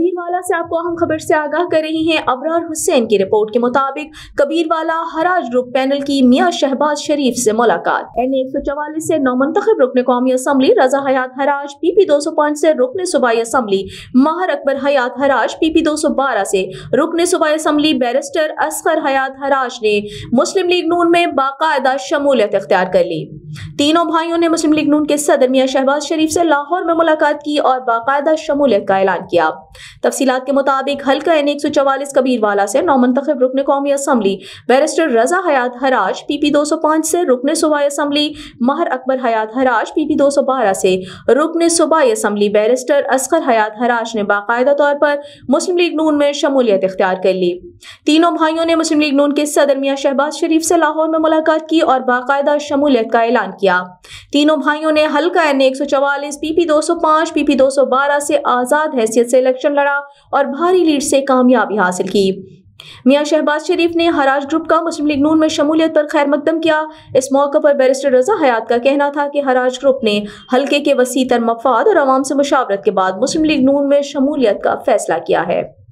कबीरवाला से आपको अहम खबर से आगाह कर रही हैं। अबरार हुसैन की रिपोर्ट के मुताबिक कबीरवाला हराज ग्रुप पैनल की मियां शहबाज शरीफ से मुलाकात। NA 144 से नौमंतखब रुकन कौमी असम्बली रजा हयात हराज PP 205 से रुकन सूबाई असम्बली महर अकबर हयात हराज PP 212 से रुकन सूबाई असम्बली बैरिस्टर असगर हयात हराज ने मुस्लिम लीग नून में बाकायदा शमूलियत इख्तियार कर ली। तीनों भाइयों ने मुस्लिम लीग नून के सदर मियां शहबाज शरीफ से लाहौर में मुलाकात की और बाकायदा शमूलियत का ऐलान किया। तफसीलात के मुताबिक हल्का NA 144 कबीरवाला से नौमंतखब रुकन कौमी असम्बली बैरिस्टर रजा हयात हराज PP 205 से रुकन सूबाई असम्बली महर अकबर हयात हराज PP 212 से रुकन सूबाई असम्बली बैरिस्टर असगर हयात हराज ने बाकायदा तौर पर मुस्लिम लीग नून में शमूलियत इख्तियार कर ली। तीनों भाइयों ने मुस्लिम लीग नून के सदर मियां शहबाज शरीफ से लाहौर में मुलाकात की और बाकायदा शमूलियत का ऐलान किया। तीनों भाइयों ने हल्का NA 144 PP 205 PP 212 से आज़ाद हैसियत से इलेक्शन लड़ा और भारी लीड से कामयाबी हासिल की। मियां शहबाज शरीफ ने हराज ग्रुप का मुस्लिम लीग नून में शमूलियत पर खैर मकदम किया। इस मौके पर बैरिस्टर रजा हयात का कहना था कि हराज ग्रुप ने हल्के के वसी तर मफाद और अवाम से मुशावरत के बाद मुस्लिम लीग नून में शमूलियत का फैसला किया है।